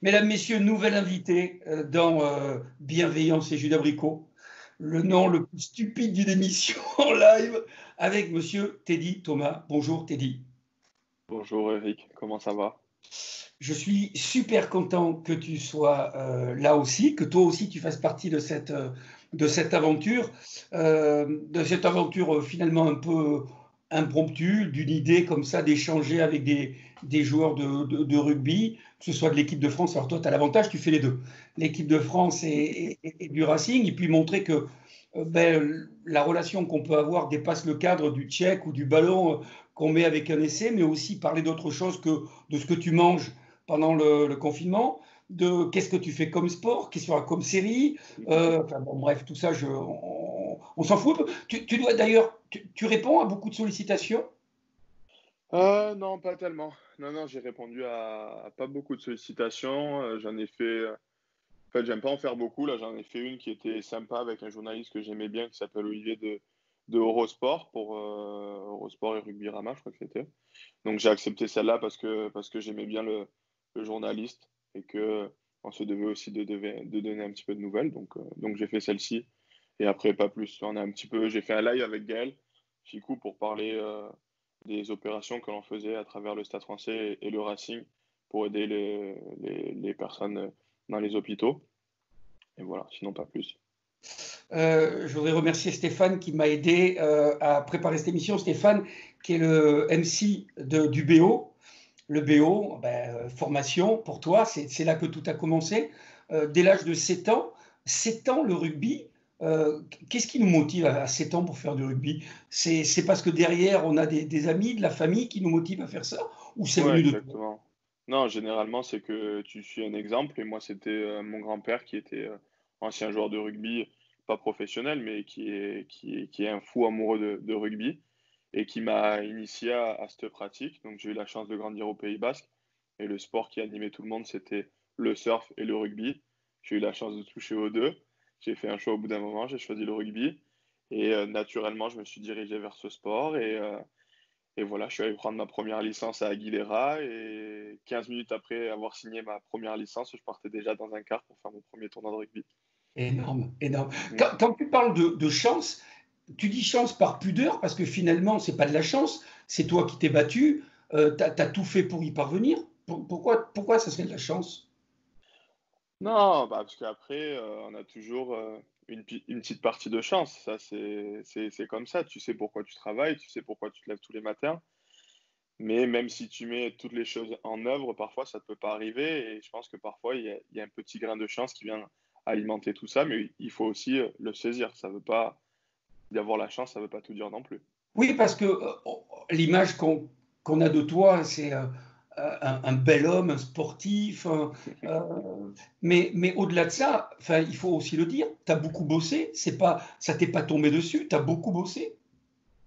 Mesdames, Messieurs, nouvel invité dans Bienveillance et jus d'abricot, le nom le plus stupide d'une émission en live avec Monsieur Teddy Thomas. Bonjour Teddy. Bonjour Eric, comment ça va? Je suis super content que tu sois là aussi, que toi aussi tu fasses partie de cette aventure, finalement un peu impromptue, d'une idée comme ça d'échanger avec des joueurs de rugby, que ce soit de l'équipe de France. Alors toi, tu as l'avantage, tu fais les deux, l'équipe de France et du Racing, et puis montrer que la relation qu'on peut avoir dépasse le cadre du check ou du ballon qu'on met avec un essai, mais aussi parler d'autre chose que de ce que tu manges pendant le confinement, de qu'est-ce que tu fais comme sport, qu'est-ce que tu fais comme série. Bref, tout ça, on s'en fout un peu. Tu dois d'ailleurs, tu réponds à beaucoup de sollicitations. Non, pas tellement. Non, j'ai répondu à pas beaucoup de sollicitations. J'en ai fait. En fait, j'aime pas en faire beaucoup. Là, j'en ai fait une qui était sympa avec un journaliste que j'aimais bien qui s'appelle Olivier de Eurosport pour Eurosport et Rugby Rama, je crois que c'était. Donc, j'ai accepté celle-là parce que j'aimais bien le journaliste et que on se devait aussi de donner un petit peu de nouvelles. Donc j'ai fait celle-ci. Et après, pas plus. J'ai fait un live avec Gaël Ficou pour parler des opérations que l'on faisait à travers le Stade français et le Racing pour aider les personnes dans les hôpitaux. Et voilà, sinon pas plus. Je voudrais remercier Stéphane qui m'a aidé à préparer cette émission. Stéphane, qui est le MC du BO. Le BO, formation pour toi, c'est là que tout a commencé. Dès l'âge de 7 ans, 7 ans le rugby, qu'est-ce qui nous motive à 7 ans pour faire du rugby? C'est parce que derrière, on a des amis, de la famille qui nous motivent à faire ça? Ou c'est Ouais, venu de toi? exactement. Non, généralement, c'est que tu suis un exemple. Et moi, c'était mon grand-père qui était ancien joueur de rugby, pas professionnel, mais qui est un fou amoureux de rugby et qui m'a initié à cette pratique. Donc, j'ai eu la chance de grandir au Pays Basque. Et le sport qui animait tout le monde, c'était le surf et le rugby. J'ai eu la chance de toucher aux deux. J'ai fait un choix au bout d'un moment, j'ai choisi le rugby. Et naturellement, je me suis dirigé vers ce sport. Et voilà, je suis allé prendre ma première licence à Aguilera et 15 minutes après avoir signé ma première licence, je partais déjà dans un car pour faire mon premier tournoi de rugby. Énorme, énorme. Mm. Quand tu parles de chance, tu dis chance par pudeur parce que finalement, c'est pas de la chance, c'est toi qui t'es battu, tu as tout fait pour y parvenir. Pourquoi ça serait de la chance? Non, bah, parce qu'après, on a toujours une petite partie de chance. Ça, c'est comme ça. Tu sais pourquoi tu travailles, tu sais pourquoi tu te lèves tous les matins. Mais même si tu mets toutes les choses en œuvre, parfois, ça ne peut pas arriver. Et je pense que parfois, il y a un petit grain de chance qui vient alimenter tout ça. Mais il faut aussi le saisir. Ça veut pas, d'avoir la chance, ça ne veut pas tout dire non plus. Oui, parce que l'image qu'on a de toi, c'est un bel homme, un sportif, mais au-delà de ça, il faut aussi le dire, tu as beaucoup bossé, ça t'est pas tombé dessus, tu as beaucoup bossé.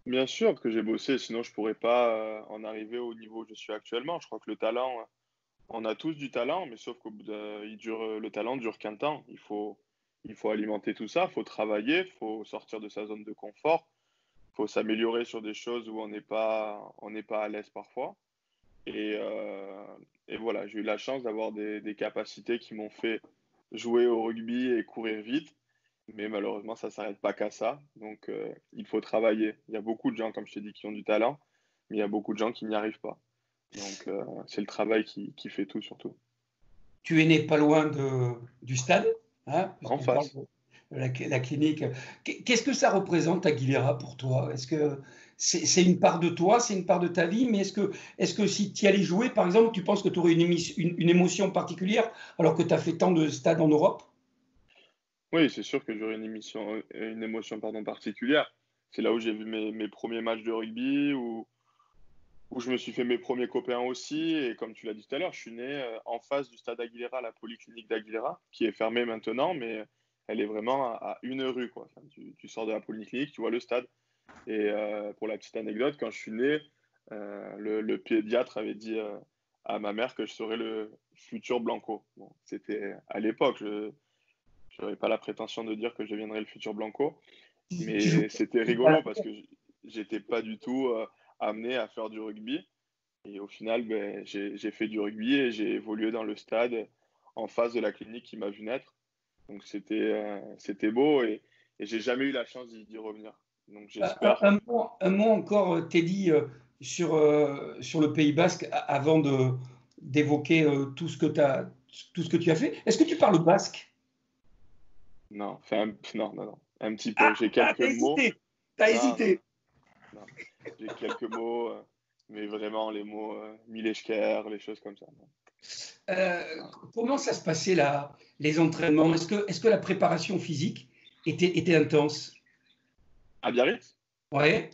Bien sûr que j'ai bossé, sinon je pourrais pas en arriver au niveau où je suis actuellement. Je crois que le talent, on a tous du talent, mais sauf le talent dure qu'un temps. Il faut alimenter tout ça, il faut travailler, il faut sortir de sa zone de confort, il faut s'améliorer sur des choses où on n'est pas à l'aise parfois. Et, euh, et voilà, j'ai eu la chance d'avoir des capacités qui m'ont fait jouer au rugby et courir vite. Mais malheureusement, ça ne s'arrête pas qu'à ça. Donc, il faut travailler. Il y a beaucoup de gens, comme je t'ai dit, qui ont du talent, mais il y a beaucoup de gens qui n'y arrivent pas. Donc, c'est le travail qui fait tout, surtout. Tu es né pas loin du stade, hein, En puisqu'on parle face. de la clinique. Qu'est-ce que ça représente Aguilera pour toi? Est-ce que c'est une part de toi, c'est une part de ta vie, mais est-ce que si tu y allais jouer, par exemple, tu penses que tu aurais une émotion particulière alors que tu as fait tant de stades en Europe? Oui, c'est sûr que j'aurai une émotion pardon, particulière. C'est là où j'ai vu mes premiers matchs de rugby, où je me suis fait mes premiers copains aussi. Et comme tu l'as dit tout à l'heure, je suis né en face du stade Aguilera, la polyclinique d'Aguilera, qui est fermée maintenant, mais elle est vraiment à une rue, quoi. Enfin, tu sors de la polyclinique, tu vois le stade. Et pour la petite anecdote, quand je suis né, le pédiatre avait dit à ma mère que je serais le futur Blanco. Bon, c'était à l'époque, je n'avais pas la prétention de dire que je deviendrais le futur Blanco, Tu joues mais c'était rigolo parce que j'étais pas du tout amené à faire du rugby. Et au final, ben, j'ai fait du rugby et j'ai évolué dans le stade en face de la clinique qui m'a vu naître. Donc c'était beau et j'ai jamais eu la chance d'y revenir. Donc j'espère. Un mot encore, Teddy, sur le Pays Basque, avant d'évoquer tout ce que tu as fait. Est-ce que tu parles basque? Non, non, un petit peu. J'ai quelques T'as mots. hésité. T'as Non, non, hésité. non. J'ai quelques mots, mais vraiment les mots Mileshker, les choses comme ça. Non. Euh, Comment ça se passait là, les entraînements? Est-ce que la préparation physique était intense? À Biarritz? Ouais.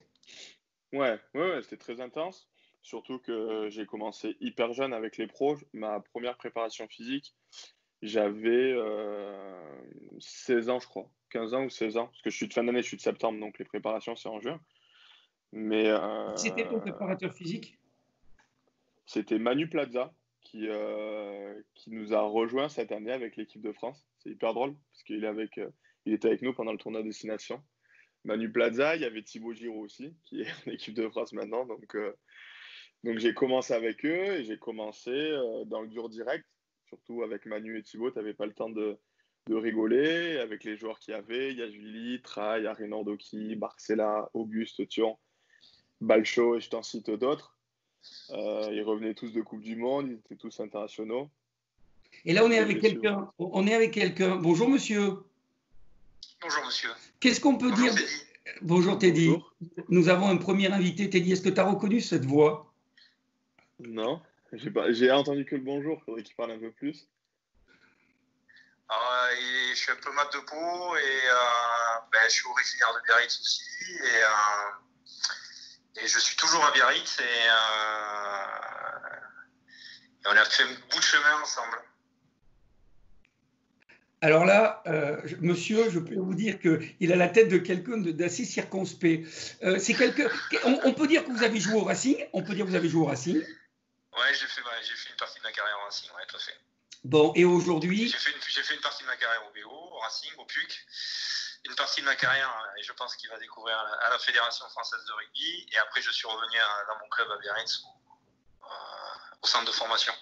Ouais, c'était très intense. Surtout que j'ai commencé hyper jeune avec les pros. Ma première préparation physique, j'avais 16 ans, je crois. 15 ans ou 16 ans. Parce que je suis de fin d'année, je suis de septembre, donc les préparations, c'est en juin. Mais C'était ton préparateur physique? c'était Manu Plaza qui nous a rejoint cette année avec l'équipe de France. C'est hyper drôle parce il était avec nous pendant le tournoi Destination. Manu Plaza, il y avait Thibaut Giroud aussi, qui est en équipe de France maintenant. Donc j'ai commencé avec eux et j'ai commencé dans le dur direct. Surtout avec Manu et Thibaut, tu n'avais pas le temps de rigoler. Avec les joueurs qu'il y avait, Yashvili, Traille, Arénor-Doki, Barcella, Auguste, Thion, Balcho et je t'en cite d'autres. Ils revenaient tous de Coupe du Monde, ils étaient tous internationaux. Et là, on est Et avec quelqu'un. On est avec quelqu'un. Bonjour, monsieur. Bonjour monsieur. Qu'est-ce qu'on peut Bonjour dire? Teddy. Bonjour, Teddy. Bonjour. Nous avons un premier invité. Teddy, est-ce que tu as reconnu cette voix? Non, j'ai entendu que le bonjour, il faudrait qu'il parle un peu plus. Je suis un peu mat de peau et je suis originaire de Biarritz aussi et je suis toujours à Biarritz et on a fait un bout de chemin ensemble. Alors là, monsieur, je peux vous dire qu'il a la tête de quelqu'un d'assez circonspect. C'est quelqu'un. On peut dire que vous avez joué au Racing. On peut dire que vous avez joué au Racing. Ouais, j'ai fait une partie de ma carrière au Racing, ouais, tout à fait. Bon, et aujourd'hui. J'ai fait une partie de ma carrière au BO, au Racing, au PUC. Une partie de ma carrière, et je pense qu'il va découvrir à la Fédération française de rugby. Et après, je suis revenu dans mon club à Biarritz, au centre de formation.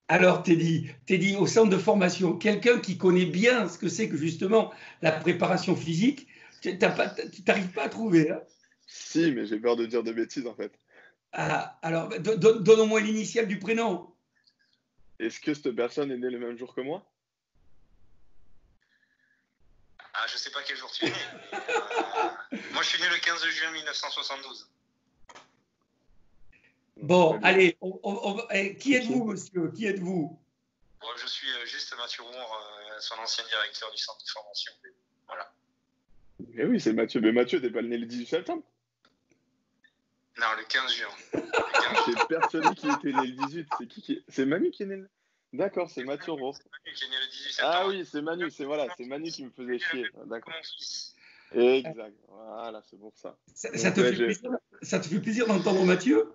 Alors, Teddy, au centre de formation, quelqu'un qui connaît bien ce que c'est que justement la préparation physique, tu n'arrives pas à trouver. Hein? Si, mais j'ai peur de dire de bêtises en fait. Ah, alors, donne au moins l'initiale du prénom. Est-ce que cette personne est née le même jour que moi? Ah, je sais pas quel jour tu es né. Moi, je suis né le 15 juin 1972. Bon, allez, qui êtes-vous, monsieur? Qui êtes-vous? Bon, je suis juste Mathieu Roure, son ancien directeur du centre de formation. Voilà. Mais oui, c'est Mathieu. Mais Mathieu, t'es pas né le 18 septembre? Non, le 15 juin. J'ai persuadé qu'il était né le 18. C'est qui C'est Manu qui est né le... D'accord, c'est Mathieu Roure. C'est Manu qui est né le 18 septembre. Ah oui, c'est Manu, c'est Manu qui me faisait chier. D'accord. Exact. Voilà, c'est pour ça. Ça te fait plaisir d'entendre Mathieu?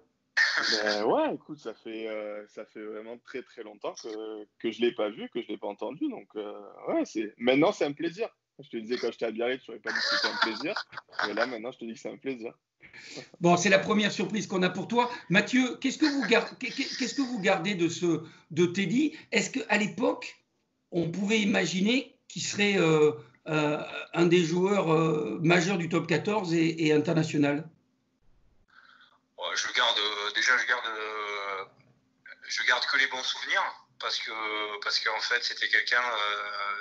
Ben ouais, écoute, ça fait vraiment très très longtemps que je l'ai pas vu, que je l'ai pas entendu. Donc ouais, maintenant c'est un plaisir. Je te disais quand j'étais à Biarritz, je n'aurais pas dit que c'était un plaisir. Mais là maintenant, je te dis que c'est un plaisir. Bon, c'est la première surprise qu'on a pour toi. Mathieu, qu'est-ce que vous gardez de Teddy? Est-ce qu'à l'époque, on pouvait imaginer qu'il serait un des joueurs majeurs du top 14 et international? Je garde que les bons souvenirs parce qu'en fait c'était quelqu'un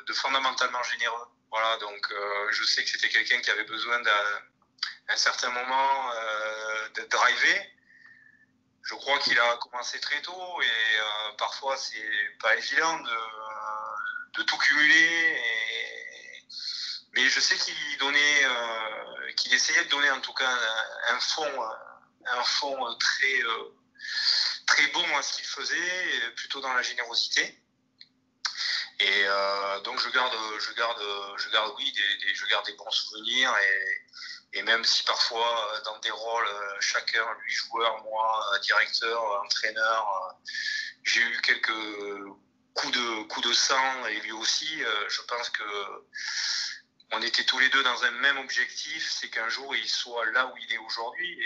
de fondamentalement généreux. Voilà, donc je sais que c'était quelqu'un qui avait besoin d'un certain moment d'être drivé. Je crois qu'il a commencé très tôt et parfois c'est pas évident de tout cumuler. Mais je sais qu'il essayait de donner en tout cas un fond très bon à ce qu'il faisait, plutôt dans la générosité. Et donc je garde des bons souvenirs et même si parfois dans des rôles chacun, lui joueur, moi directeur, entraîneur, j'ai eu quelques coups de sang et lui aussi, je pense que on était tous les deux dans un même objectif, c'est qu'un jour il soit là où il est aujourd'hui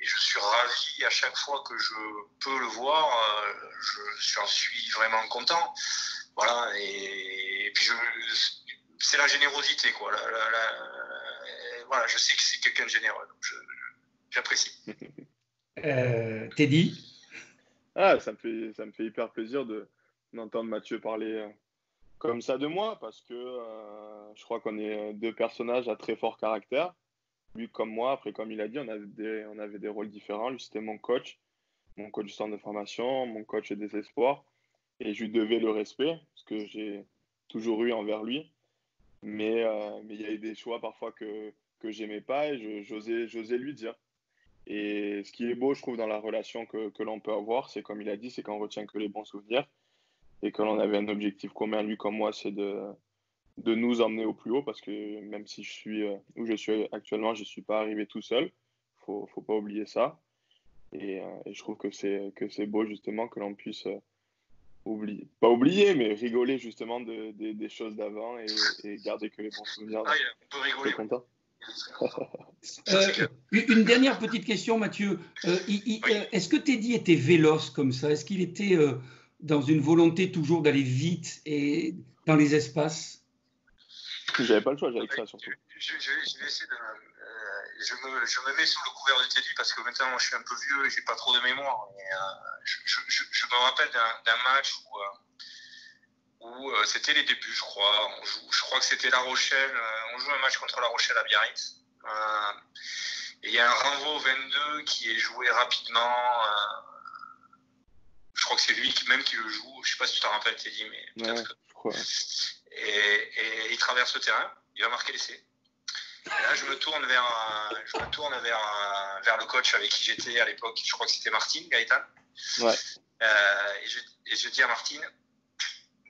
je suis ravi à chaque fois que je peux le voir. J'en suis vraiment content. Voilà, et puis c'est la générosité, quoi. Voilà, je sais que c'est quelqu'un de généreux, donc j'apprécie. Teddy? Ça me fait hyper plaisir d'entendre Mathieu parler comme ça de moi, parce que je crois qu'on est deux personnages à très fort caractère. Lui comme moi, après comme il a dit, on avait des rôles différents. Lui c'était mon coach du centre de formation, mon coach des espoirs, et je lui devais le respect, parce que j'ai toujours eu envers lui. Mais il y a eu des choix parfois que j'aimais pas, et j'osais lui dire. Et ce qui est beau, je trouve, dans la relation que l'on peut avoir, c'est comme il a dit, c'est qu'on retient que les bons souvenirs, et que l'on avait un objectif commun, lui comme moi, c'est de nous emmener au plus haut, parce que même si je suis où je suis actuellement, je ne suis pas arrivé tout seul. Faut pas oublier ça. Et je trouve que c'est beau, justement, que l'on puisse pas oublier, mais rigoler, justement, des choses d'avant, et garder que les bons souvenirs. Ah, on peut rigoler. Content. Une dernière petite question, Mathieu. Est-ce que Teddy était véloce comme ça? Est-ce qu'il était dans une volonté toujours d'aller vite et dans les espaces? J'avais pas le choix, j'avais que ça surtout. Je vais essayer de. Je me mets sous le couvert de Teddy parce que maintenant je suis un peu vieux et j'ai pas trop de mémoire. Mais, je me rappelle d'un match où c'était les débuts, je crois. Je crois que c'était La Rochelle. On joue un match contre La Rochelle à Biarritz. Et il y a un renvoi au 22 qui est joué rapidement. Je crois que c'est lui même qui le joue. Je sais pas si tu t'en rappelles, Teddy, mais peut-être que. Je crois. Et il traverse le terrain. Il va marquer l'essai. Et là, je me tourne vers le coach avec qui j'étais à l'époque. Je crois que c'était Martine Gaëtan. Ouais. Et je dis à Martine,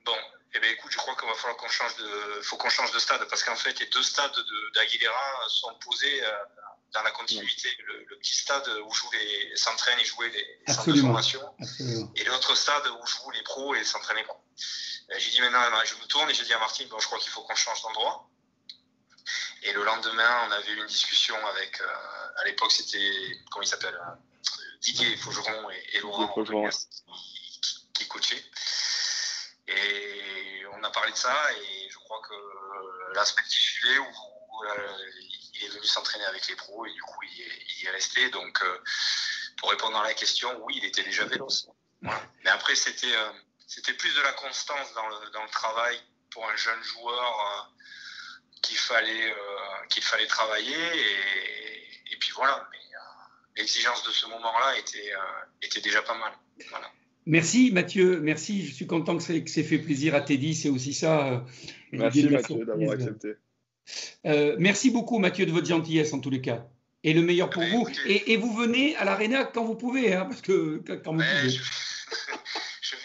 bon, eh ben écoute, je crois qu'il va falloir qu'on change de stade, parce qu'en fait, les deux stades d'Aguilera sont posés dans la continuité. Le petit stade où s'entraînent et jouent les centres de formation, et l'autre stade où jouent les pros et s'entraînent les pros. J'ai dit maintenant, je me tourne et je dis à Martine, bon, je crois qu'il faut qu'on change d'endroit. Et le lendemain, on avait eu une discussion avec, à l'époque, c'était, comment il s'appelle, Didier Faugeron et Laurent qui coachaient. Et on a parlé de ça, et je crois que l'aspect du filet où il est venu s'entraîner avec les pros, et du coup, il y est resté. Donc, pour répondre à la question, oui, il était déjà véloce. Voilà. Mais après, c'était plus de la constance dans le travail pour un jeune joueur qu'il fallait travailler, et puis voilà. Mais l'exigence de ce moment-là était déjà pas mal. Voilà. Merci Mathieu, merci. Je suis content que c'est fait plaisir à Teddy. C'est aussi ça. Merci Mathieu d'avoir accepté. Merci beaucoup Mathieu de votre gentillesse en tous les cas. Et le meilleur pour vous. Et vous venez à l'Arena quand vous pouvez, hein, parce que quand vous pouvez. Je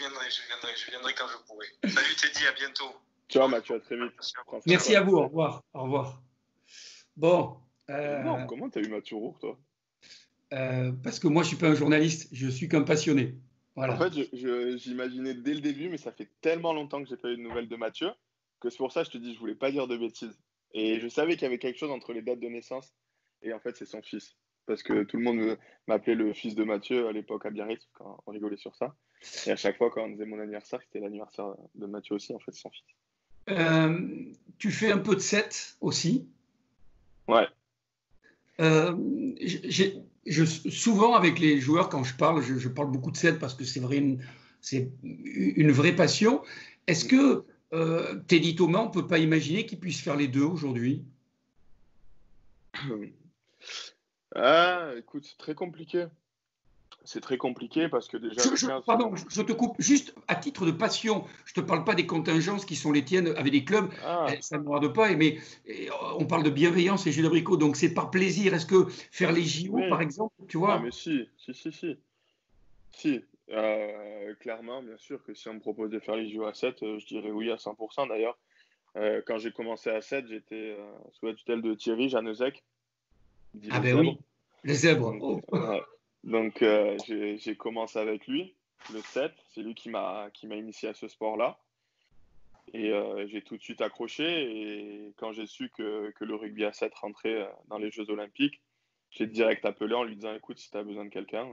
viendrai quand je pourrai. Salut Teddy, à bientôt. Ciao Mathieu, à très vite. Merci à vous, au revoir. Au revoir. Bon. Non, comment tu as eu Mathieu Roux, toi? Parce que moi, je ne suis pas un journaliste, je suis qu'un passionné. Voilà. En fait, j'imaginais dès le début, mais ça fait tellement longtemps que je n'ai pas eu de nouvelles de Mathieu, que c'est pour ça que je te dis, je ne voulais pas dire de bêtises. Et je savais qu'il y avait quelque chose entre les dates de naissance, et en fait, c'est son fils. Parce que tout le monde m'appelait le fils de Mathieu à l'époque à Biarritz, quand on rigolait sur ça. Et à chaque fois, quand on faisait mon anniversaire, c'était l'anniversaire de Mathieu aussi, en fait, son fils. Tu fais un peu de set aussi. Ouais. Souvent avec les joueurs, quand je parle beaucoup de set parce que c'est une vraie passion. Est-ce que Teddy Thomas, on ne peut pas imaginer qu'il puisse faire les deux aujourd'hui? Écoute, c'est très compliqué. C'est très compliqué parce que déjà... Pardon, je te coupe. Juste à titre de passion, je ne te parle pas des contingences qui sont les tiennes avec des clubs. Ça ne me regarde pas, mais on parle de bienveillance et Gilles Abricot, donc c'est par plaisir. Est-ce que faire les JO, par exemple, tu vois? Ah, mais si. Clairement, bien sûr que si on me propose de faire les JO à 7, je dirais oui à 100% d'ailleurs. Quand j'ai commencé à 7, j'étais sous la tutelle de Thierry Janezek. Ah ben oui, les zèbres. Donc, j'ai commencé avec lui, le 7. C'est lui qui m'a initié à ce sport-là. Et j'ai tout de suite accroché. Et quand j'ai su que le rugby à 7 rentrait dans les Jeux Olympiques, J'ai direct appelé en lui disant, écoute, si tu as besoin de quelqu'un,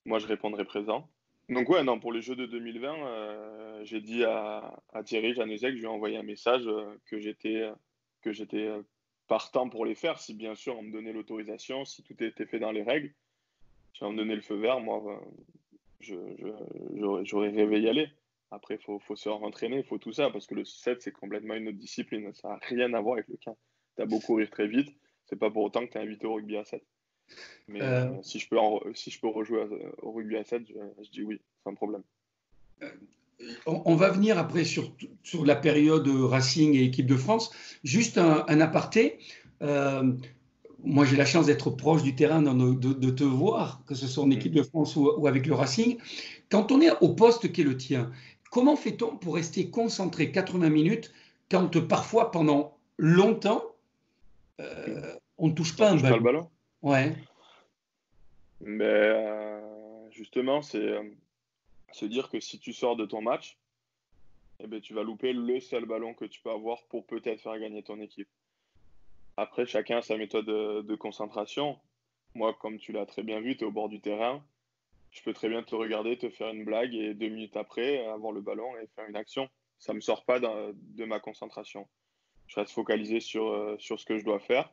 moi, je répondrai présent. Donc ouais, non, pour les Jeux de 2020, j'ai dit à Thierry Januzek, je lui ai envoyé un message que j'étais partant pour les faire, si bien sûr on me donnait l'autorisation, si tout était fait dans les règles. Si on me donnait le feu vert, moi, j'aurais rêvé y aller. Après, il faut se rentraîner, il faut tout ça, parce que le 7, c'est complètement une autre discipline. Ça n'a rien à voir avec le 15. Tu as beau courir très vite, c'est pas pour autant que tu es invité au rugby à 7. Mais si je peux rejouer au rugby à 7, je dis oui, sans problème. On va venir après sur la période Racing et équipe de France. Juste un aparté. Moi, j'ai la chance d'être proche du terrain, de te voir, que ce soit en équipe de France ou avec le Racing. Quand on est au poste qui est le tien, comment fait-on pour rester concentré 80 minutes quand parfois, pendant longtemps, on ne touche pas un ballon? Pas le ballon. Ouais. Mais justement, c'est se dire que si tu sors de ton match, eh ben, tu vas louper le seul ballon que tu peux avoir pour peut-être faire gagner ton équipe. Après, chacun a sa méthode de concentration. Moi, comme tu l'as très bien vu, tu es au bord du terrain. Je peux très bien te regarder, te faire une blague et 2 minutes après, avoir le ballon et faire une action. Ça ne me sort pas de ma concentration. Je reste focalisé sur ce que je dois faire.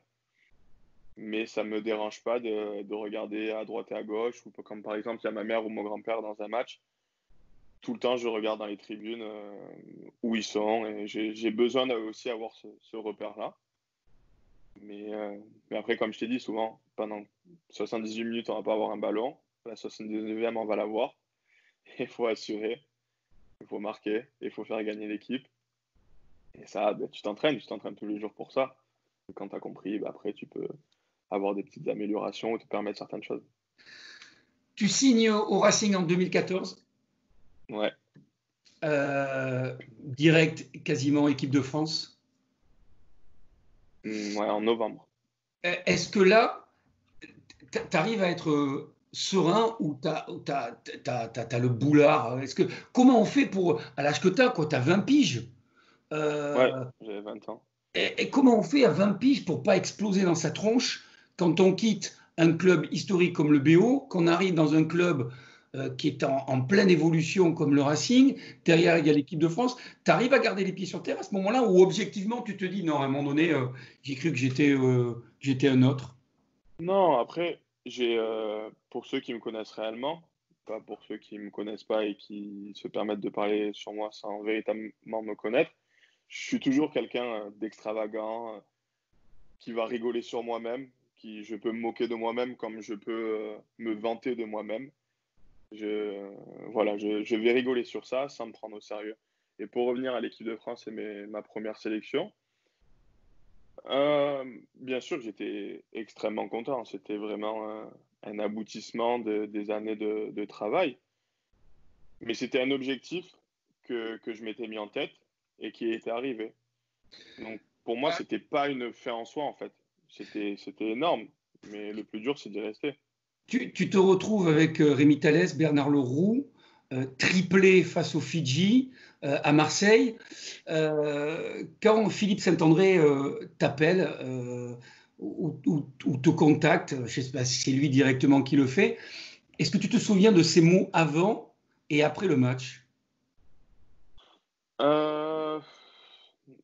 Mais ça ne me dérange pas de regarder à droite et à gauche. Ou comme par exemple, il y a ma mère ou mon grand-père dans un match. Tout le temps, je regarde dans les tribunes où ils sont. Et j'ai besoin aussi avoir ce repère-là. Mais après, comme je t'ai dit, souvent, pendant 78 minutes, on ne va pas avoir un ballon. La 79e, on va l'avoir. Il faut assurer, il faut marquer, il faut faire gagner l'équipe. Et ça, ben, tu t'entraînes tous les jours pour ça. Et quand tu as compris, ben, après, tu peux avoir des petites améliorations ou te permettre certaines choses. Tu signes au Racing en 2014 ? Ouais. Direct, quasiment équipe de France ? Ouais, en novembre. Est-ce que là, tu arrives à être serein ou tu as le boulard? Comment on fait pour, à l'âge que tu as, tu as 20 piges? Ouais, j'avais 20 ans. Et comment on fait à 20 piges pour pas exploser dans sa tronche quand on quitte un club historique comme le BO, qu'on arrive dans un club qui est en pleine évolution comme le Racing, derrière il y a l'équipe de France, tu arrives à garder les pieds sur terre à ce moment-là où objectivement tu te dis non, à un moment donné, j'ai cru que j'étais un autre? Non, après, pour ceux qui me connaissent réellement, pas pour ceux qui me connaissent pas et qui se permettent de parler sur moi sans véritablement me connaître, je suis toujours quelqu'un d'extravagant, qui va rigoler sur moi-même, je peux me moquer de moi-même comme je peux me vanter de moi-même. Je vais rigoler sur ça sans me prendre au sérieux. Et pour revenir à l'équipe de France et ma première sélection, bien sûr que j'étais extrêmement content. C'était vraiment un aboutissement des années de travail. Mais c'était un objectif que je m'étais mis en tête et qui était arrivé. Donc pour moi, c'était pas une fin en soi en fait. C'était énorme. Mais le plus dur, c'est d'y rester. Tu te retrouves avec Rémi Thalès, Bernard Leroux, triplé face aux Fidji à Marseille. Quand Philippe Saint-André t'appelle ou te contacte, je ne sais pas si c'est lui directement qui le fait, est-ce que tu te souviens de ces mots avant et après le match?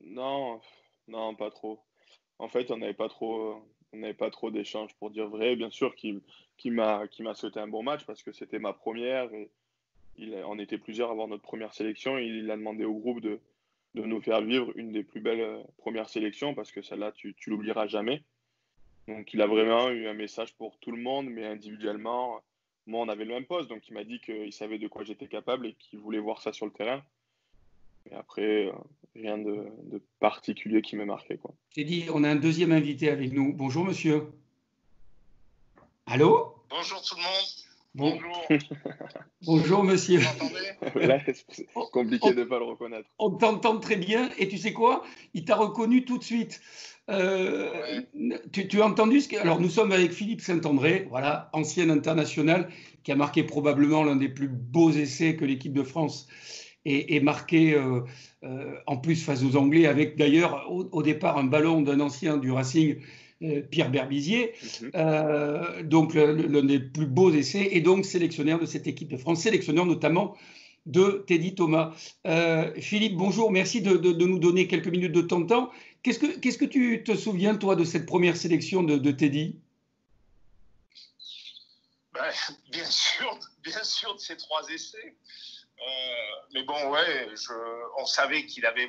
Non, pas trop. En fait, on n'avait pas trop d'échanges pour dire vrai. Bien sûr qu'il m'a souhaité un bon match parce que c'était ma première et on était plusieurs à avoir notre première sélection. Et il a demandé au groupe de nous faire vivre une des plus belles premières sélections parce que celle-là, tu l'oublieras jamais. Donc, il a vraiment eu un message pour tout le monde, mais individuellement, moi, on avait le même poste. Donc, il m'a dit qu'il savait de quoi j'étais capable et qu'il voulait voir ça sur le terrain. Et après, rien de particulier qui m'a marqué, quoi. J'ai dit, on a un deuxième invité avec nous. Bonjour, monsieur. Allô? Bonjour tout le monde. Bonjour. Bonjour, monsieur. Vous m'entendez? Là, c'est compliqué de ne pas le reconnaître. On t'entend très bien et tu sais quoi? Il t'a reconnu tout de suite. Ouais. Tu as entendu ce que... Alors, nous sommes avec Philippe Saint-André, voilà, ancien international, qui a marqué probablement l'un des plus beaux essais que l'équipe de France ait marqué, en plus face aux Anglais, avec d'ailleurs au départ un ballon d'un ancien du Racing Pierre Berbizier, donc l'un des plus beaux essais, et donc sélectionneur de cette équipe de France, sélectionneur notamment de Teddy Thomas. Philippe, bonjour, merci de nous donner quelques minutes de ton temps. Qu'est-ce que tu te souviens, toi, de cette première sélection de Teddy? Bien sûr de ces 3 essais. Mais bon, ouais, on savait qu'il avait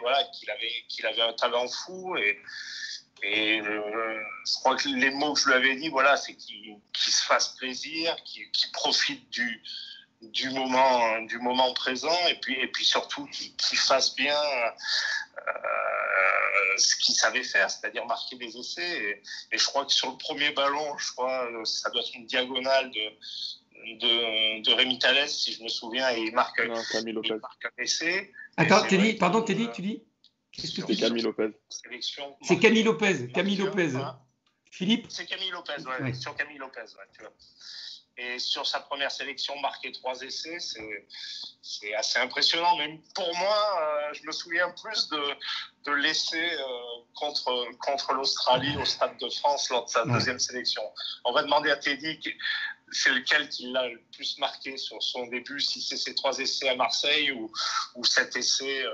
un talent fou et je crois que les mots que je lui avais dit, voilà, c'est qu'il se fasse plaisir, qu'il profite du moment présent et puis surtout qu'il fasse bien ce qu'il savait faire, c'est-à-dire marquer des essais. Et je crois que sur le premier ballon, ça doit être une diagonale de Rémi Thalès, si je me souviens, et il marque un essai. Attends, Teddy, tu dis? C'est Camille Lopez. C'est Camille Lopez. Philippe? C'est Camille Lopez, ouais. Sur Camille Lopez, ouais, tu vois. Et sur sa première sélection, marquer 3 essais, c'est assez impressionnant. Mais pour moi, je me souviens plus de l'essai contre l'Australie au Stade de France lors de sa deuxième sélection. On va demander à Teddy c'est lequel qui l'a le plus marqué sur son début, si c'est ces 3 essais à Marseille ou cet essai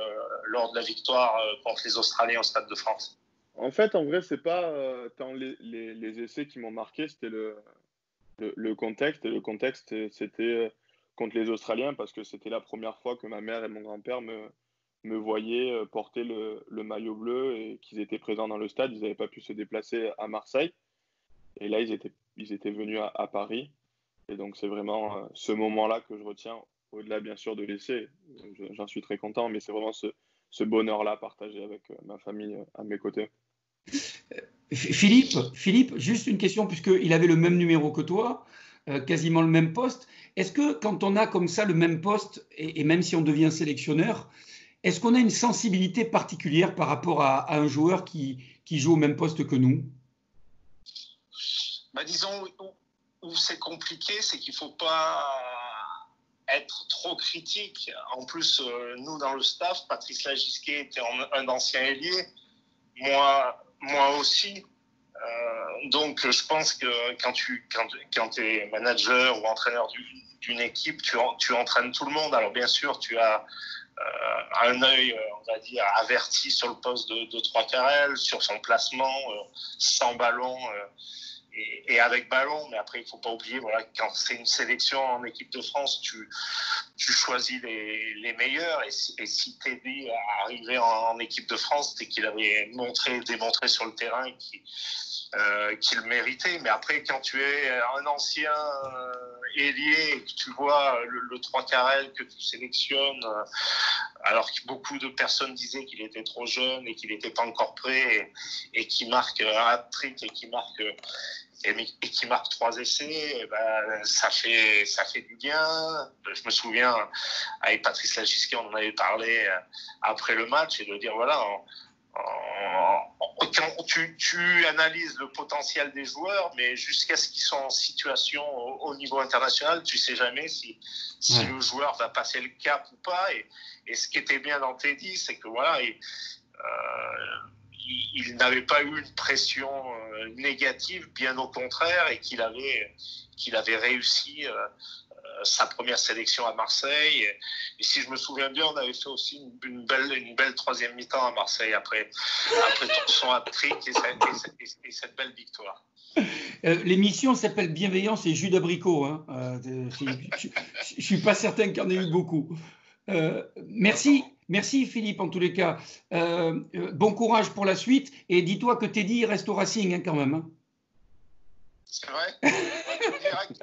lors de la victoire contre les Australiens au Stade de France. En fait, en vrai, c'est pas tant les essais qui m'ont marqué, c'était le contexte. Et le contexte, c'était contre les Australiens parce que c'était la première fois que ma mère et mon grand-père me voyaient porter le maillot bleu et qu'ils étaient présents dans le stade. Ils n'avaient pas pu se déplacer à Marseille. Et là, ils étaient venus à Paris. Et donc, c'est vraiment ce moment-là que je retiens, au-delà, bien sûr, de l'essai. J'en suis très content, mais c'est vraiment ce bonheur-là partagé avec ma famille à mes côtés. Philippe, juste une question, puisqu'il avait le même numéro que toi, quasiment le même poste. Est-ce que quand on a comme ça le même poste, et même si on devient sélectionneur, est-ce qu'on a une sensibilité particulière par rapport à un joueur qui joue au même poste que nous? Disons, où c'est compliqué, c'est qu'il ne faut pas être trop critique. En plus, nous, dans le staff, Patrice Lagisquet était un ancien ailier. Moi aussi. Donc, je pense que quand tu es manager ou entraîneur d'une équipe, tu entraînes tout le monde. Alors, bien sûr, tu as un œil, on va dire, averti sur le poste de 3 Carrel, sur son placement, sans ballon et avec ballon. Mais après, il ne faut pas oublier, voilà, quand c'est une sélection en équipe de France, tu choisis les meilleurs. Et si Teddy arrivait en équipe de France, c'est qu'il avait démontré sur le terrain qu'il méritait. Mais après, quand tu es un ancien ailier et que tu vois le 3 Carrel que tu sélectionnes, alors que beaucoup de personnes disaient qu'il était trop jeune et qu'il n'était pas encore prêt, et qui marque un hat-trick et qui marque 3 essais, ça fait du bien. Je me souviens, avec Patrice Lagisquet, on en avait parlé après le match, et de dire, voilà, quand tu analyses le potentiel des joueurs, mais jusqu'à ce qu'ils soient en situation au niveau international, tu ne sais jamais si le joueur va passer le cap ou pas. Et ce qui était bien dans Teddy, c'est que voilà, il n'avait pas eu une pression négative, bien au contraire, et qu'il avait réussi sa première sélection à Marseille. Et si je me souviens bien, on avait fait aussi une belle troisième mi-temps à Marseille après son hat-trick et cette belle victoire. L'émission s'appelle Bienveillance et jus d'abricot. Hein. Je ne suis pas certain qu'il y en ait eu beaucoup. Merci Philippe en tous les cas. Bon courage pour la suite, et dis-toi que Teddy reste au Racing quand même. Hein. C'est vrai. Tu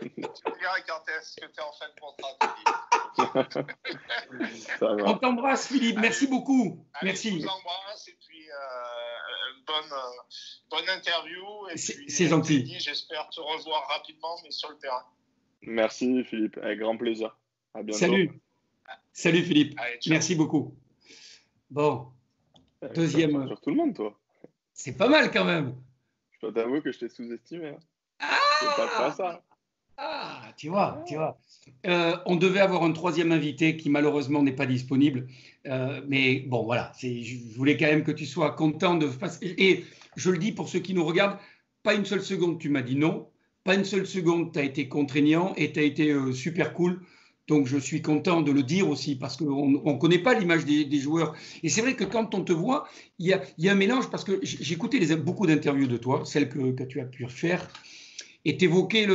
me diras quand est-ce que tu es en fin de contrat, Teddy. On t'embrasse Philippe, merci beaucoup. Merci. Je vous embrasse et puis bonne interview. C'est gentil. Teddy, j'espère te revoir rapidement, mais sur le terrain. Merci Philippe, avec grand plaisir. À bientôt. Salut Philippe. Allez, merci beaucoup. Bon, deuxième. Sur tout le monde, toi. C'est pas mal quand même. Je dois t'avouer que je t'ai sous-estimé. Hein. Pas ça. Tu vois. On devait avoir un troisième invité qui malheureusement n'est pas disponible. Mais bon, voilà. Je voulais quand même que tu sois content de passer. Et je le dis pour ceux qui nous regardent, pas une seule seconde, tu m'as dit non. Pas une seule seconde, tu as été contraignant et tu as été super cool. Donc, je suis content de le dire aussi parce qu'on ne connaît pas l'image des joueurs. Et c'est vrai que quand on te voit, il y a un mélange parce que j'ai écouté beaucoup d'interviews de toi, celles que tu as pu faire, et t'évoquais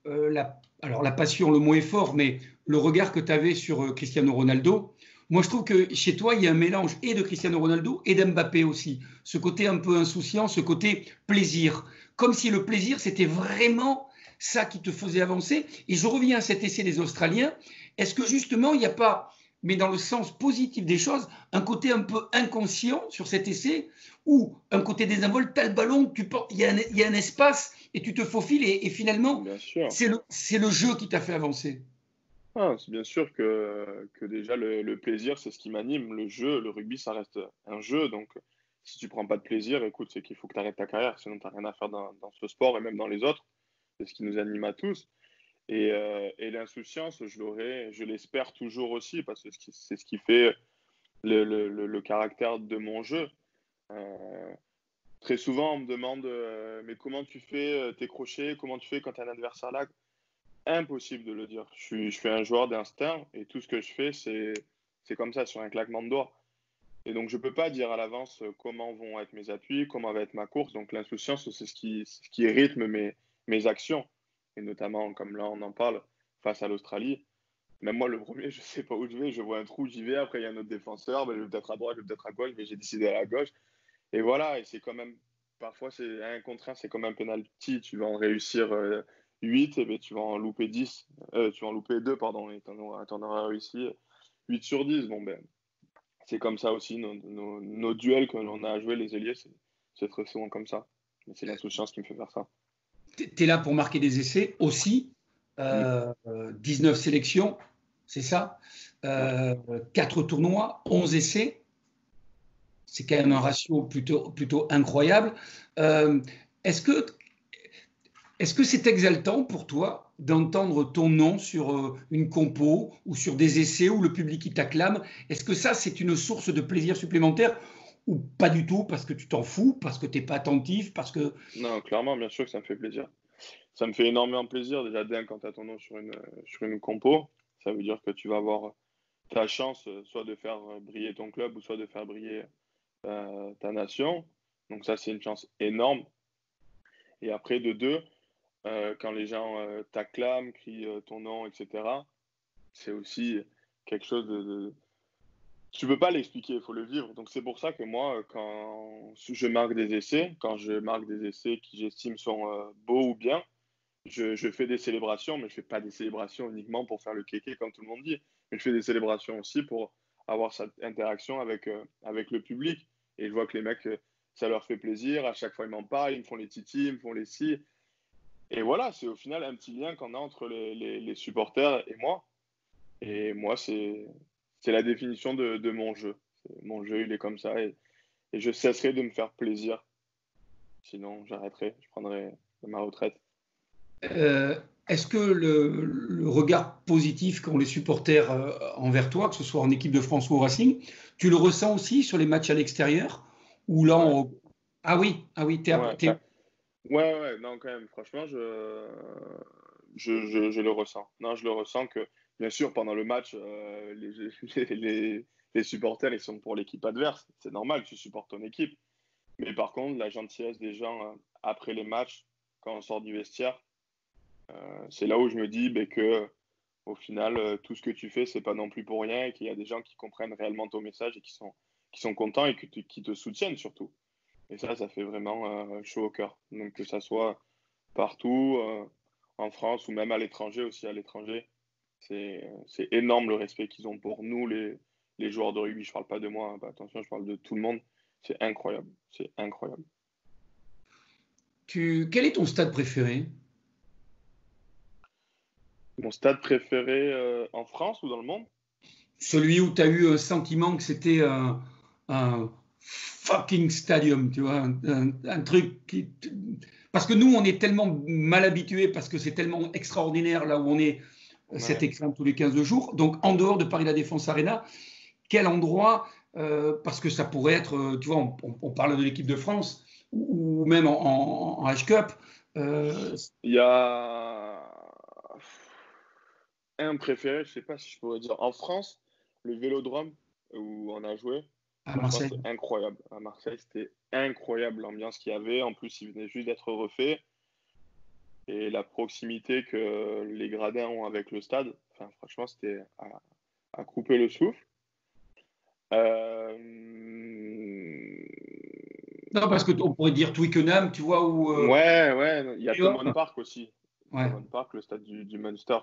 la passion, le mot est fort, mais le regard que tu avais sur Cristiano Ronaldo. Moi, je trouve que chez toi, il y a un mélange et de Cristiano Ronaldo et d'Mbappé aussi. Ce côté un peu insouciant, ce côté plaisir. Comme si le plaisir, c'était vraiment ça qui te faisait avancer. Et je reviens à cet essai des Australiens. Est-ce que justement, il n'y a pas, mais dans le sens positif des choses, un côté un peu inconscient sur cet essai ou un côté désinvolte, tu as le ballon, il y a un espace et tu te faufiles et finalement, c'est le jeu qui t'a fait avancer. C'est bien sûr que déjà le plaisir, c'est ce qui m'anime. Le jeu, le rugby, ça reste un jeu. Donc, si tu prends pas de plaisir, écoute, c'est qu'il faut que tu arrêtes ta carrière. Sinon, tu n'as rien à faire dans ce sport et même dans les autres. C'est ce qui nous anime à tous. Et l'insouciance, je l'espère toujours aussi parce que c'est ce qui fait le caractère de mon jeu. Très souvent, on me demande mais comment tu fais tes crochets, comment tu fais quand tu as un adversaire là? Impossible de le dire. Je suis un joueur d'instinct et tout ce que je fais, c'est comme ça, sur un claquement de doigts. Et donc, je ne peux pas dire à l'avance comment vont être mes appuis, comment va être ma course. Donc, l'insouciance, c'est ce qui rythme mes actions. Et notamment, comme là, on en parle, face à l'Australie. Même moi, le premier, je ne sais pas où je vais. Je vois un trou, j'y vais. Après, il y a un autre défenseur. Ben, je vais peut-être à droite, je vais peut-être à gauche. Mais j'ai décidé à la gauche. Et voilà. Et c'est quand même, parfois, c'est un contre un, c'est comme un penalty. Tu vas en réussir 8, et ben, tu vas en louper 10. Tu vas en louper 2, pardon. Et tu en auras réussi 8 sur 10. Bon, ben, c'est comme ça aussi. Nos duels que l'on a à jouer, les ailiers, c'est très souvent comme ça. Mais c'est l'insouciance qui me fait faire ça. Tu es là pour marquer des essais aussi. 19 sélections, c'est ça. 4 tournois, 11 essais. C'est quand même un ratio plutôt incroyable. Est-ce que c'est exaltant pour toi d'entendre ton nom sur une compo ou sur des essais où le public qui t'acclame? Est-ce que ça, c'est une source de plaisir supplémentaire ou pas du tout parce que tu t'en fous, parce que tu n'es pas attentif, parce que… Non, clairement, bien sûr que ça me fait plaisir. Ça me fait énormément plaisir déjà quand tu as ton nom sur une compo. Ça veut dire que tu vas avoir ta chance soit de faire briller ton club ou soit de faire briller ta nation. Donc ça, c'est une chance énorme. Et après, de deux, quand les gens t'acclament, crient ton nom, etc., c'est aussi quelque chose de… Tu ne peux pas l'expliquer, il faut le vivre. Donc c'est pour ça que moi, quand je marque des essais, qui j'estime sont beaux ou bien, je fais des célébrations, mais je ne fais pas des célébrations uniquement pour faire le kéké, comme tout le monde dit. Mais je fais des célébrations aussi pour avoir cette interaction avec le public. Et je vois que les mecs, ça leur fait plaisir. À chaque fois, ils m'en parlent, ils me font les titis, ils me font les si. Et voilà, c'est au final un petit lien qu'on a entre les supporters et moi. Et moi, c'est la définition de mon jeu. Mon jeu, il est comme ça. Et je cesserai de me faire plaisir. Sinon, j'arrêterai. Je prendrai ma retraite. Est-ce que le regard positif qu'ont les supporters envers toi, que ce soit en équipe de France ou au Racing, tu le ressens aussi sur les matchs à l'extérieur? Ou là, ouais. Ah oui, Ouais, non, quand même, franchement, je le ressens. Non, je le ressens que, bien sûr, pendant le match, les supporters, ils sont pour l'équipe adverse. C'est normal, tu supportes ton équipe. Mais par contre, la gentillesse des gens après les matchs, quand on sort du vestiaire, c'est là où je me dis que au final, tout ce que tu fais, c'est pas non plus pour rien et qu'il y a des gens qui comprennent réellement ton message et qui sont contents et qui te soutiennent surtout. Et ça fait vraiment chaud au cœur. Donc que ça soit partout, en France ou même à l'étranger aussi. À l'étranger, c'est énorme le respect qu'ils ont pour nous, les joueurs de rugby. Je parle pas de moi, hein, attention, je parle de tout le monde. C'est incroyable. C'est incroyable. Quel est ton stade préféré? Mon stade préféré en France ou dans le monde? Celui où tu as eu un sentiment que c'était un fucking stadium, tu vois, un truc qui… Parce que nous, on est tellement mal habitués, parce que c'est tellement extraordinaire là où on est, cet examen tous les 15 jours. Donc, en dehors de Paris La Défense Arena, quel endroit, parce que ça pourrait être, tu vois, on parle de l'équipe de France, ou même en H-Cup. Il y a un préféré, je ne sais pas si je pourrais dire. En France, le Vélodrome, où on a joué, à franchement, Marseille. c'était incroyable. À Marseille, c'était incroyable l'ambiance qu'il y avait. En plus, il venait juste d'être refait. Et la proximité que les gradins ont avec le stade, enfin, franchement, c'était à couper le souffle. Non, parce qu'on pourrait dire Twickenham, tu vois, ou. Ouais, il y a Tu vois Thomond Park aussi. Ouais, Thomond Park, le stade du Munster.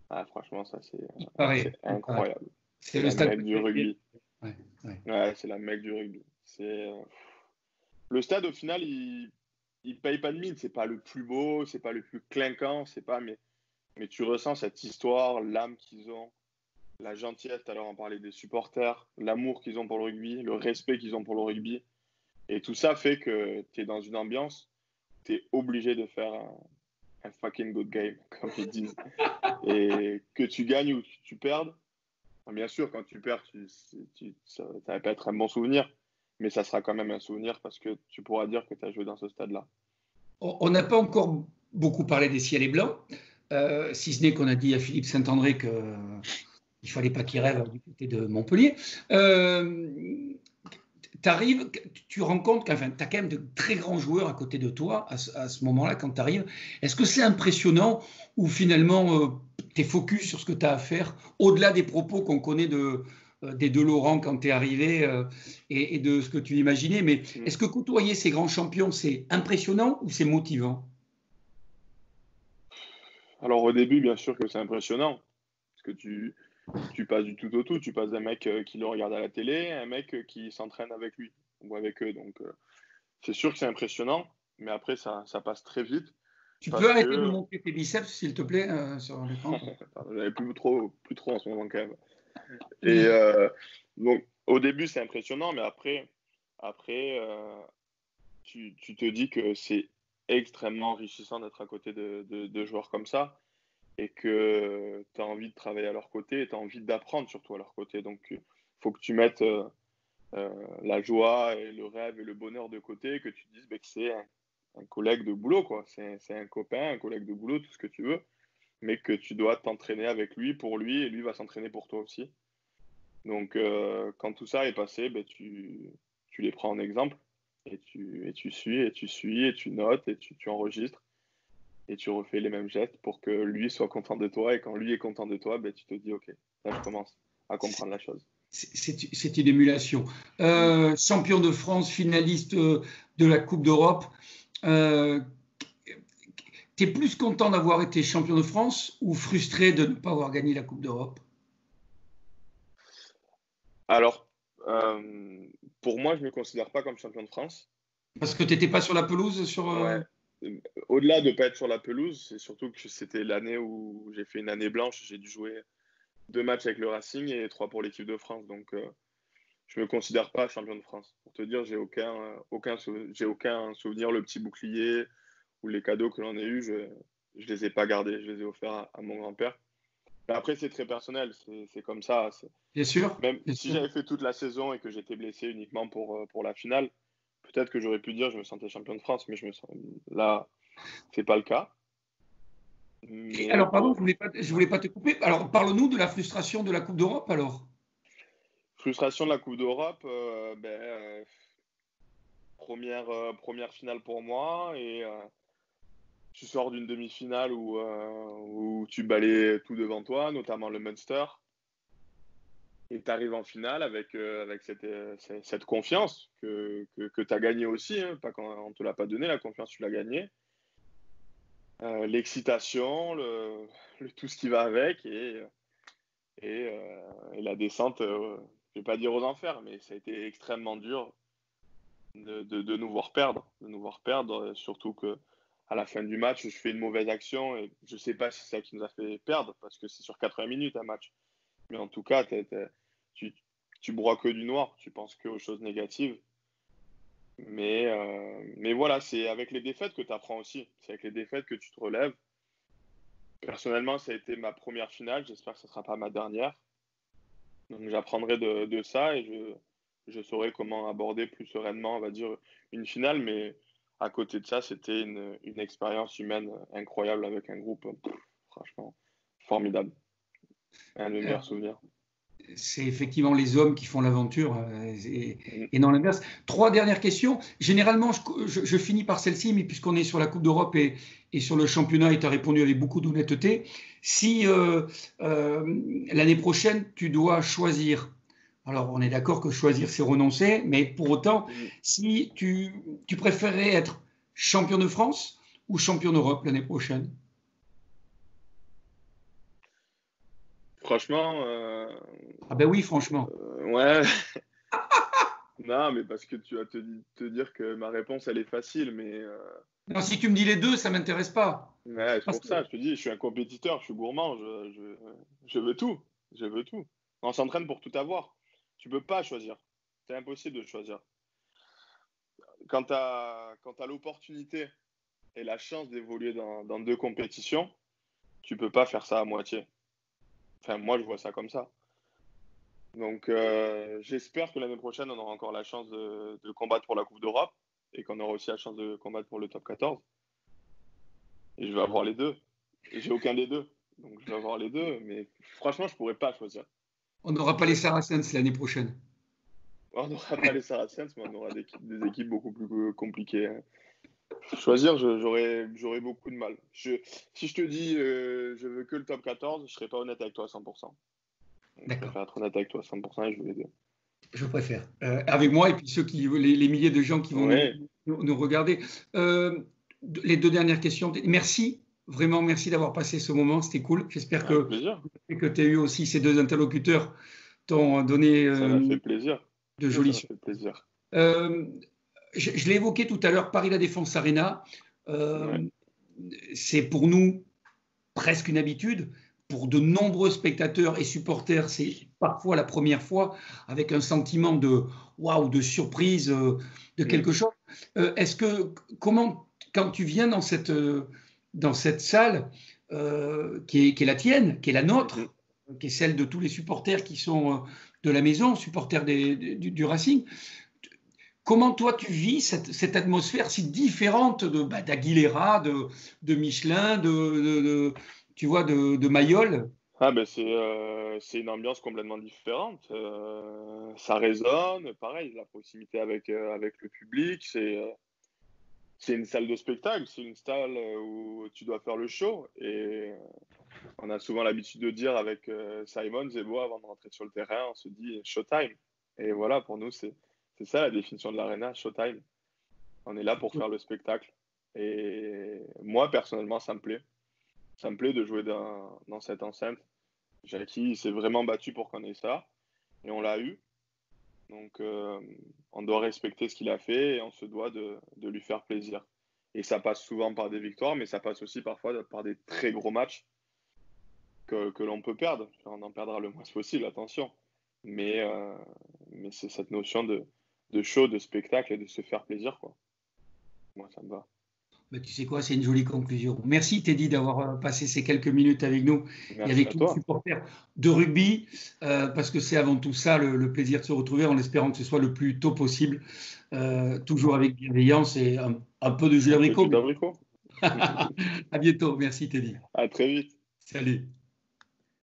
Ah, franchement, ça, c'est il paraît. incroyable. C'est C'est le la stade mecque du préféré. rugby. Ouais, ouais. Ouais, c'est la mecque du rugby. Le stade, au final, il paye pas de mine. C'est pas le plus beau, c'est pas le plus clinquant, c'est pas. Mais tu ressens cette histoire, l'âme qu'ils ont, la gentillesse. Tout à l'heure, on parlait des supporters, l'amour qu'ils ont pour le rugby, le respect qu'ils ont pour le rugby. Et tout ça fait que tu es dans une ambiance, tu es obligé de faire un fucking good game, comme ils disent. Et que tu gagnes ou que tu perdes, bien sûr, quand tu perds, ça va pas être un bon souvenir, mais ça sera quand même un souvenir parce que tu pourras dire que tu as joué dans ce stade-là. On n'a pas encore beaucoup parlé des ciels et blancs, si ce n'est qu'on a dit à Philippe Saint-André qu'il ne fallait pas qu'il rêve du côté de Montpellier. T'arrives, tu rencontres, enfin, tu as quand même de très grands joueurs à côté de toi à ce moment-là quand tu arrives. Est-ce que c'est impressionnant ou finalement tu es focus sur ce que tu as à faire au-delà des propos qu'on connaît des deux Laurent quand tu es arrivé et de ce que tu imaginais? Mais est-ce que côtoyer ces grands champions, c'est impressionnant ou c'est motivant? Alors au début, bien sûr que c'est impressionnant parce que tu passes du tout au tout. Tu passes d'un mec qui le regarde à la télé à un mec qui s'entraîne avec lui ou avec eux. Donc c'est sûr que c'est impressionnant, mais après ça passe très vite Tu peux parce arrêter de me que montrer tes biceps, s'il te plaît, sur l'écran? j'avais plus trop en ce moment quand même. Et donc au début c'est impressionnant, mais après tu te dis que c'est extrêmement enrichissant d'être à côté de joueurs comme ça et que tu as envie de travailler à leur côté et tu as envie d'apprendre surtout à leur côté. Donc il faut que tu mettes la joie et le rêve et le bonheur de côté, que tu te dises que c'est un collègue de boulot, quoi. C'est un copain, un collègue de boulot, tout ce que tu veux, mais que tu dois t'entraîner avec lui, pour lui, et lui va s'entraîner pour toi aussi. Donc, quand tout ça est passé, tu les prends en exemple et tu suis, et tu suis, et tu notes, et tu enregistres, et tu refais les mêmes gestes pour que lui soit content de toi. Et quand lui est content de toi, tu te dis, OK, là, je commence à comprendre la chose. C'est une émulation. Champion de France, finaliste de la Coupe d'Europe. Tu es plus content d'avoir été champion de France ou frustré de ne pas avoir gagné la Coupe d'Europe? Alors, pour moi, je ne me considère pas comme champion de France. Parce que tu n'étais pas sur la pelouse Ouais. Au-delà de ne pas être sur la pelouse, c'est surtout que c'était l'année où j'ai fait une année blanche. J'ai dû jouer 2 matchs avec le Racing et 3 pour l'équipe de France. Donc, je ne me considère pas champion de France. Pour te dire, j'ai aucun souvenir. Le petit bouclier ou les cadeaux que l'on a eus, je ne les ai pas gardés. Je les ai offerts à mon grand-père. Mais après, c'est très personnel. C'est comme ça. Bien sûr. Même Bien si sûr. j'avais fait toute la saison et que j'étais blessé uniquement pour la finale, peut-être que j'aurais pu dire je me sentais champion de France, mais là, c'est pas le cas. Et Mais alors, pardon, je voulais pas te couper. Alors, parle-nous de la frustration de la Coupe d'Europe, alors. Frustration de la Coupe d'Europe, première finale pour moi et tu sors d'une demi-finale où tu balais tout devant toi, notamment le Munster. Et tu arrives en finale avec cette confiance que tu as gagnée aussi. Hein, pas quand on ne te l'a pas donné, la confiance, tu l'as gagnée. L'excitation, tout ce qui va avec et la descente, je ne vais pas dire aux enfers, mais ça a été extrêmement dur de nous voir perdre. De nous voir perdre, surtout que à la fin du match, je fais une mauvaise action et je ne sais pas si c'est ça qui nous a fait perdre parce que c'est sur 80 minutes un match. Mais en tout cas, tu broies que du noir, tu penses que aux choses négatives. Mais voilà, c'est avec les défaites que tu apprends aussi. C'est avec les défaites que tu te relèves. Personnellement, ça a été ma première finale. J'espère que ce ne sera pas ma dernière. Donc j'apprendrai de ça et je saurais comment aborder plus sereinement, on va dire, une finale. Mais à côté de ça, c'était une expérience humaine incroyable avec un groupe, franchement, formidable. Un de mes meilleurs souvenirs. C'est effectivement les hommes qui font l'aventure Mm. et non l'inverse. 3 dernières questions. Généralement, je finis par celle-ci, mais puisqu'on est sur la Coupe d'Europe et sur le championnat, et tu as répondu avec beaucoup d'honnêteté, si l'année prochaine, tu dois choisir, alors on est d'accord que choisir, c'est renoncer, mais pour autant, si tu préférerais être champion de France ou champion d'Europe l'année prochaine? Franchement, Ah ben oui, franchement. ouais. Non, mais parce que tu vas te dire que ma réponse, elle est facile, mais Non, si tu me dis les deux, ça ne m'intéresse pas. ouais, c'est Parce pour que ça, je te dis, je suis un compétiteur, je suis gourmand, je veux tout, je veux tout. On s'entraîne pour tout avoir. Tu peux pas choisir. C'est impossible de choisir. Quand tu as l'opportunité et la chance d'évoluer dans 2 compétitions, tu peux pas faire ça à moitié. Enfin, moi, je vois ça comme ça. Donc, j'espère que l'année prochaine, on aura encore la chance de combattre pour la Coupe d'Europe et qu'on aura aussi la chance de combattre pour le top 14. Et je vais avoir les deux. Et j'ai aucun des deux. Donc, je vais avoir les deux. Mais franchement, je pourrais pas choisir. on n'aura pas les Saracens l'année prochaine. On n'aura pas les Saracens, mais on aura des équipes beaucoup plus compliquées. Choisir, j'aurais beaucoup de mal. Si je te dis je veux que le top 14, je ne serai pas honnête avec toi à 100%. Je préfère être honnête avec toi à 100% et je veux les deux. Je préfère. Avec moi et puis les milliers de gens qui vont Ouais. nous regarder. Les 2 dernières questions. Merci, vraiment merci d'avoir passé ce moment. C'était cool. J'espère Avec plaisir. que tu as eu aussi ces 2 interlocuteurs t'ont donné Ça m'a fait plaisir. de jolis Ça m'a fait plaisir. Je l'ai évoqué tout à l'heure, Paris La Défense Arena. Ouais. C'est pour nous presque une habitude. Pour de nombreux spectateurs et supporters, c'est parfois la première fois avec un sentiment de waouh, de surprise, de quelque chose. Comment, quand tu viens dans cette salle qui est la tienne, qui est la nôtre, qui est celle de tous les supporters qui sont de la maison, supporters du Racing, comment toi tu vis cette atmosphère si différente d'Aguilera, de Michelin, tu vois, de Mayol? Ah ben c'est une ambiance complètement différente. Ça résonne, pareil, la proximité avec le public, c'est une salle de spectacle, c'est une salle où tu dois faire le show. Et on a souvent l'habitude de dire avec Simon Zebo avant de rentrer sur le terrain, on se dit showtime. Et voilà, pour nous, c'est ça la définition de l'arena, showtime. On est là pour faire le spectacle. Et moi, personnellement, ça me plaît. Ça me plaît de jouer dans cette enceinte. Jackie s'est vraiment battu pour qu'on ait ça. Et on l'a eu. Donc, on doit respecter ce qu'il a fait et on se doit de lui faire plaisir. Et ça passe souvent par des victoires, mais ça passe aussi parfois par des très gros matchs que l'on peut perdre. On en perdra le moins possible, attention. Mais c'est cette notion de show, de spectacle et de se faire plaisir, quoi. Moi, ça me va. Ben, tu sais quoi, c'est une jolie conclusion. Merci Teddy d'avoir passé ces quelques minutes avec nous et avec tous les supporters de rugby, parce que c'est avant tout ça le plaisir de se retrouver en espérant que ce soit le plus tôt possible, toujours avec bienveillance et un peu de jus d'abricot. À bientôt, merci Teddy. À très vite. Salut.